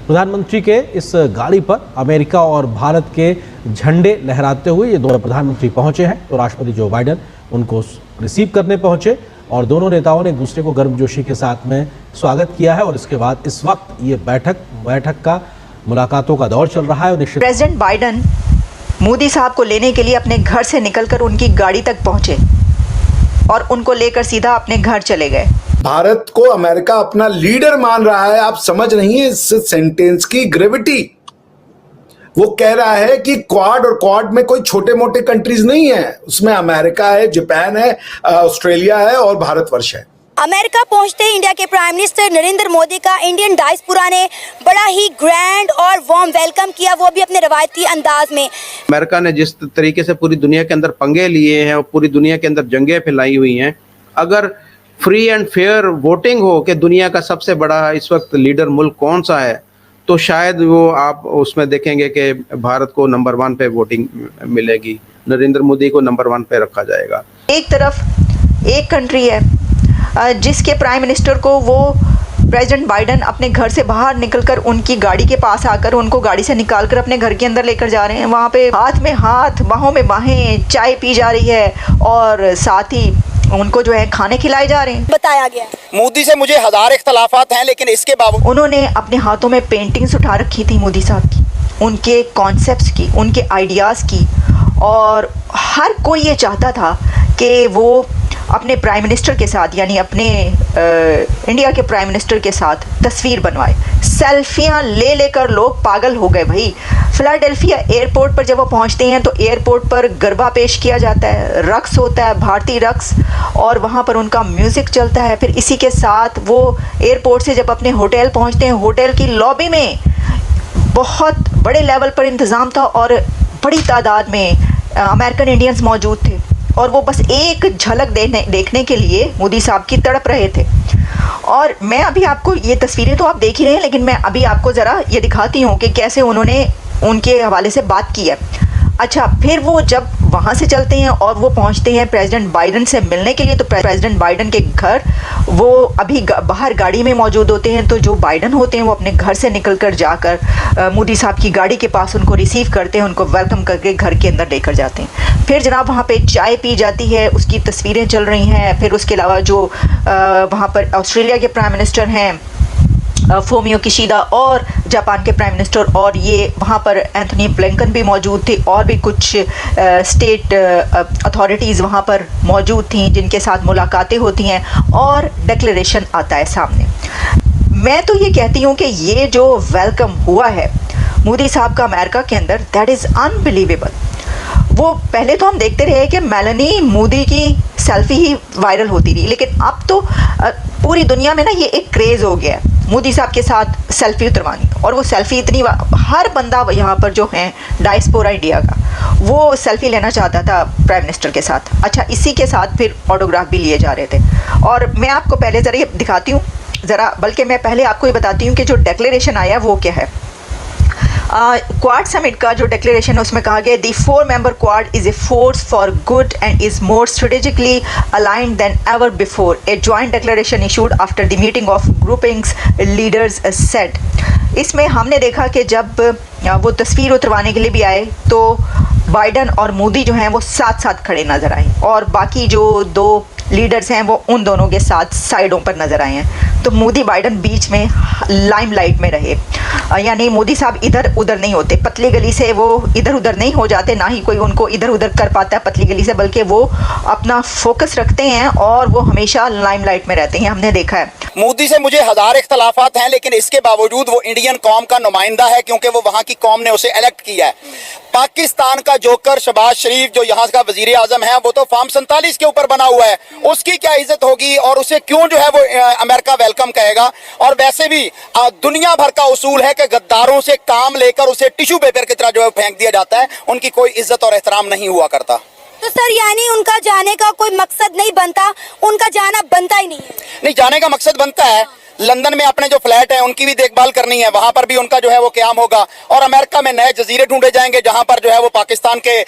प्रधानमंत्री के इस गाड़ी पर अमेरिका और भारत के झंडे लहराते हुए ये दोनों प्रधानमंत्री पहुंचे हैं। तो राष्ट्रपति जो बाइडेन उनको रिसीव करने पहुंचे और दोनों नेताओं ने एक दूसरे को गर्मजोशी के साथ में स्वागत किया है। और इसके बाद इस वक्त ये बैठक का मुलाकातों का दौर चल रहा है। और प्रेसिडेंट बाइडेन मोदी साहब को लेने के लिए अपने घर से निकलकर उनकी गाड़ी तक पहुंचे और उनको लेकर सीधा अपने घर चले गए। भारत को अमेरिका अपना लीडर मान रहा है। आप समझ नहीं है इस सेंटेंस की ग्रेविटी। वो कह रहा है कि क्वाड, और क्वाड में कोई छोटे मोटे कंट्रीज नहीं है, उसमें अमेरिका है, जापान है, ऑस्ट्रेलिया है और भारतवर्ष है। अमेरिका पहुंचते इंडिया के प्राइम मिनिस्टर नरेंद्र मोदी का इंडियन डायस्पोरा ने बड़ा ही ग्रैंड और वार्म वेलकम किया, वो भी अपने रवायती अंदाज में। अमेरिका ने जिस तरीके से पूरी दुनिया के अंदर पंगे लिए हैं और पूरी दुनिया के अंदर जंगें फैलाई हुई हैं, अगर फ्री एंड फेयर वोटिंग हो कि दुनिया का सबसे बड़ा इस वक्त लीडर मुल्क कौन सा है, तो शायद वो आप उसमें देखेंगे कि भारत को नंबर 1 पे वोटिंग मिलेगी, नरेंद्र मोदी को नंबर 1 पे रखा जाएगा। एक तरफ एक कंट्री है जिसके प्राइम मिनिस्टर को वो प्रेसिडेंट बाइडेन अपने घर से बाहर निकलकर उनकी गाड़ी के पास आकर उनको गाड़ी से निकालकर अपने घर के अंदर लेकर जा रहे हैं। वहाँ पे हाथ में हाथ, बाहों में बाहें, चाय पी जा रही है और साथ ही उनको जो है खाने खिलाए जा रहे हैं। बताया गया मोदी से मुझे हजार इख्तलाफात हैं, लेकिन इसके बावजूद उन्होंने अपने हाथों में पेंटिंग्स उठा रखी थी मोदी साहब की, उनके कॉन्सेप्ट्स की, उनके आइडियाज़ की। और हर कोई ये चाहता था कि वो अपने प्राइम मिनिस्टर के साथ, यानी अपने इंडिया के प्राइम मिनिस्टर के साथ तस्वीर बनवाए। सेल्फियां ले लेकर लोग पागल हो गए भाई। फिलाडेल्फिया एयरपोर्ट पर जब वो पहुंचते हैं तो एयरपोर्ट पर गरबा पेश किया जाता है, रक्स होता है, भारतीय रक्स, और वहां पर उनका म्यूज़िक चलता है। फिर इसी के साथ वो एयरपोर्ट से जब अपने होटल पहुंचते हैं, होटल की लॉबी में बहुत बड़े लेवल पर इंतज़ाम था और बड़ी तादाद में अमेरिकन इंडियंस मौजूद थे और वो बस एक झलक देखने के लिए मोदी साहब की तड़प रहे थे। और मैं अभी आपको ये तस्वीरें तो आप देख ही रहे हैं, लेकिन मैं अभी आपको ज़रा ये दिखाती हूँ कि कैसे उन्होंने उनके हवाले से बात की है। अच्छा, फिर वो जब वहाँ से चलते हैं और वो पहुँचते हैं प्रेसिडेंट बाइडेन से मिलने के लिए, तो प्रेसिडेंट बाइडेन के घर वो अभी बाहर गाड़ी में मौजूद होते हैं। तो जो बाइडेन होते हैं वो अपने घर से निकलकर जाकर मोदी साहब की गाड़ी के पास उनको रिसीव करते हैं, उनको वेलकम करके घर के अंदर लेकर जाते हैं। फिर जनाब वहाँ पे चाय पी जाती है, उसकी तस्वीरें चल रही हैं। फिर उसके अलावा जो वहाँ पर ऑस्ट्रेलिया के प्राइम मिनिस्टर हैं फोमियो किशिदा और जापान के प्राइम मिनिस्टर, और ये वहाँ पर एंथनी ब्लिंकन भी मौजूद थे और भी कुछ स्टेट अथॉरिटीज़ वहाँ पर मौजूद थी जिनके साथ मुलाकातें होती हैं और डिक्लेरेशन आता है सामने। मैं तो ये कहती हूँ कि ये जो वेलकम हुआ है मोदी साहब का अमेरिका के अंदर, दैट इज़ अनबिलीवेबल। वो पहले तो हम देखते रहे कि मेलानी मोदी की सेल्फी ही वायरल होती रही, लेकिन अब तो पूरी दुनिया में ना ये एक क्रेज़ हो गया है मोदी साहब के साथ सेल्फी उतरवानी। और वो सेल्फी इतनी, हर बंदा यहाँ पर जो है डायस्पोरा इंडिया का, वो सेल्फी लेना चाहता था प्राइम मिनिस्टर के साथ। अच्छा, इसी के साथ फिर ऑटोग्राफ भी लिए जा रहे थे। और मैं आपको पहले ज़रा ये दिखाती हूँ, बल्कि मैं पहले आपको ये बताती हूँ कि जो डिक्लेरेशन आया वो क्या है। क्वाड समिट का जो डिक्लेरेशन है उसमें कहा गया, the 4 member quad is a force for good and is more strategically aligned then ever before, a joint declaration issued after the meeting of groupings leaders said. इसमें हमने देखा कि जब वो तस्वीर उतरवाने के लिए भी आए तो बाइडेन और मोदी जो हैं वो साथ साथ खड़े नज़र आए और बाकी जो 2 लीडर्स हैं वो उन दोनों के साथ साइडों पर नज़र आए हैं। तो मोदी बाइडेन बीच में लाइमलाइट में रहे, यानी मोदी साहब इधर उधर नहीं होते, पतली गली से वो इधर उधर नहीं हो जाते, ना ही कोई उनको इधर उधर कर पाता है पतली गली से, बल्कि वो अपना फोकस रखते हैं और वो हमेशा लाइमलाइट में रहते हैं, हमने देखा है। मोदी से मुझे हजार इख्तलाफात हैं, लेकिन इसके बावजूद वो इंडियन कौम का नुमाइंदा है, क्योंकि वो वहाँ की कौम ने उसे इलेक्ट किया है। पाकिस्तान का जोकर शहबाज शरीफ जो यहाँ का वजीर आजम है, वो तो फॉर्म 47 के ऊपर बना हुआ है, उसकी क्या इज्जत होगी और उसे क्यों जो है वो अमेरिका वेलकम कहेगा। और वैसे भी दुनिया भर का उसूल है कि गद्दारों से काम लेकर उसे टिश्यू पेपर की तरह जो है फेंक दिया जाता है, उनकी कोई इज्जत और एहतराम नहीं हुआ करता। तो सर यानी उनका जाने का कोई मकसद नहीं बनता, उनका जाना बनता ही नहीं है? नहीं, जाने का मकसद बनता है, लंदन में अपने जो फ्लैट है उनकी भी देखभाल करनी है, वहां पर भी उनका जो है वो क्याम होगा, और अमेरिका में नए जजीरे ढूंढे जाएंगे जहां पर जो है वो पाकिस्तान के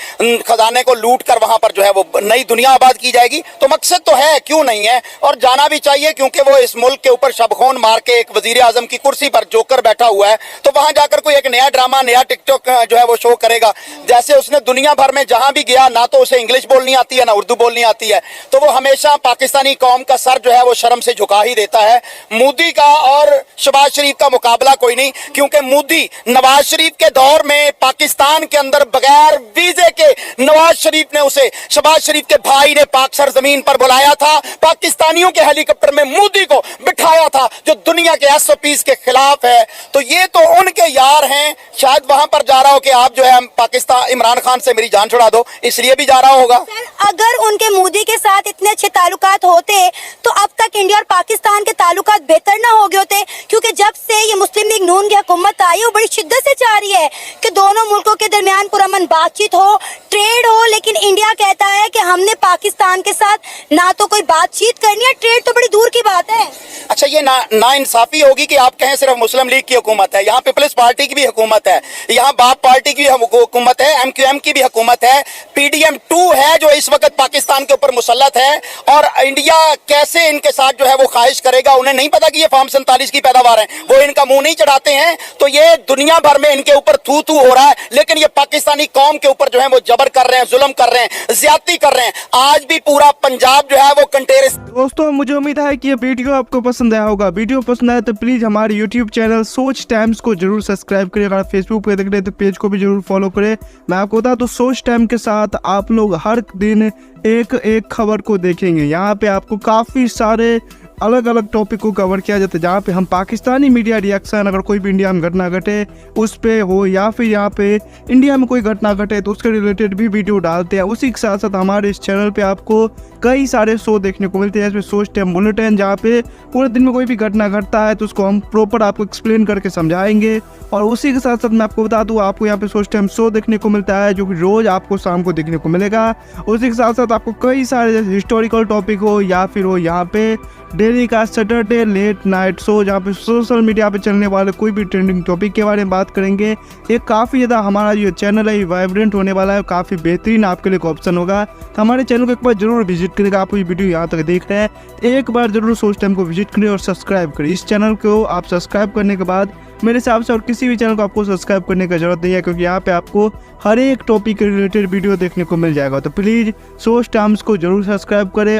खजाने को लूट कर वहां पर जो है वो नई दुनिया आबाद की जाएगी। तो मकसद तो है, क्यों नहीं है, और जाना भी चाहिए, क्योंकि वो इस मुल्क के ऊपर शबखोन मार के एक वजीर आजम की कुर्सी पर जोकर बैठा हुआ है, तो वहां जाकर कोई एक नया ड्रामा, नया टिकटॉक जो है वो शो करेगा। जैसे उसने दुनिया भर में जहां भी गया, ना तो उसे इंग्लिश बोलनी आती है ना उर्दू बोलनी आती है, तो वो हमेशा पाकिस्तानी कौम का सर जो है वो शर्म से झुका ही देता है। मोदी का और शहबाज शरीफ का मुकाबला कोई नहीं, क्योंकि मोदी नवाज शरीफ के दौर में पाकिस्तान के अंदर बगैर वीजे के नवाज शरीफ ने उसे, शहबाज शरीफ के भाई ने पाक सरजमीन पर बुलाया था, पाकिस्तानियों के हेलीकॉप्टर में मोदी को बिठाया था, जो दुनिया के एसओपीज के खिलाफ है। तो ये तो उनके यार हैं, शायद वहां पर जा रहा हो कि आप जो है पाकिस्तान, इमरान खान से मेरी जान छुड़ा दो, इसलिए भी जा रहा होगा। अगर उनके मोदी के साथ इतने अच्छे ताल्लुकात होते तो अब तक इंडिया और पाकिस्तान के ताल्लुकात बेहतर ना हो गए होते, क्योंकि जब से ये मुस्लिम लीग नून की हुकूमत आई वो बड़ी शिद्दत से चाह रही है कि दोनों मुल्कों के दरमियान पुरअमन बातचीत हो, ट्रेड हो, लेकिन इंडिया कहता है कि हमने पाकिस्तान के साथ ना तो कोई बातचीत करनी है, ट्रेड तो बड़ी दूर की बात है। अच्छा, ये ना इंसाफी होगी कि आप कहें सिर्फ मुस्लिम लीग की हुकूमत है, यहाँ पीपल्स पार्टी की भी हुकूमत है, यहाँ बाप पार्टी की भी हुकूमत है, MQM की भी हुकूमत है, PDM 2 है जो इस वक्त पाकिस्तान के ऊपर मुसल्लत है, और इंडिया कैसे इनके साथ जो है वो ख्वाहिश करेगा। उन्हें नहीं पता कि ये फार्म 47 की पैदावार है, वो इनका मुंह नहीं चढ़ाते हैं, तो ये दुनिया भर में इनके ऊपर थू थू हो रहा है, लेकिन ये पाकिस्तानी कौम के ऊपर जो है वो जबर कर रहे हैं, जुल्म कर रहे हैं, ज्यादती कर रहे हैं। आज भी पूरा पंजाब जो है वो कंटेर। दोस्तों, मुझे उम्मीद है कि ये वीडियो आपको पसंद आया होगा। वीडियो पसंद आया तो प्लीज़ हमारे YouTube चैनल सोच टाइम्स को जरूर सब्सक्राइब करें। अगर फेसबुक पे देख रहे हैं तो पेज को भी जरूर फॉलो करें। मैं आपको बता दूं, सोच टाइम के साथ आप लोग हर दिन एक खबर को देखेंगे। यहाँ पे आपको काफ़ी सारे अलग अलग टॉपिक को कवर किया जाता है, जहाँ पे हम पाकिस्तानी मीडिया रिएक्शन, अगर कोई भी इंडिया में घटना घटे उस पे हो, या फिर यहाँ पे इंडिया में कोई घटना घटे तो उसके रिलेटेड भी वीडियो डालते हैं। उसी के साथ साथ हमारे इस चैनल पे आपको कई सारे शो देखने को मिलते हैं, इसमें सोच टाइम बुलेटिन, जहाँ पे पूरे दिन में कोई भी घटना घटता है तो उसको हम प्रॉपर आपको एक्सप्लेन करके समझाएंगे। और उसी के साथ साथ मैं आपको बता दूँ, आपको यहाँ पे सोच टाइम शो देखने को मिलता है जो कि रोज़ आपको शाम को देखने को मिलेगा। उसी के साथ साथ आपको कई सारे जैसे हिस्टोरिकल टॉपिक हो या फिर हो यहाँ पे डेली का सैटरडे लेट नाइट शो, जहाँ पे सोशल मीडिया पे चलने वाले कोई भी ट्रेंडिंग टॉपिक के बारे में बात करेंगे। ये काफ़ी ज़्यादा हमारा जो चैनल है वाइब्रेंट होने वाला है, काफ़ी बेहतरीन आपके लिए एक ऑप्शन होगा। तो हमारे चैनल को एक बार जरूर विजिट करेगा। आप ये वीडियो यहाँ तक देख रहे हैं, एक बार जरूर सोच टाइम को विजिट करें और सब्सक्राइब करें। इस चैनल को आप सब्सक्राइब करने के बाद मेरे हिसाब से और किसी भी चैनल को आपको सब्सक्राइब करने की जरूरत नहीं है, क्योंकि यहाँ पे आपको हर एक टॉपिक के रिलेटेड वीडियो देखने को मिल जाएगा। तो प्लीज़ सोच टाइम्स को जरूर सब्सक्राइब करें।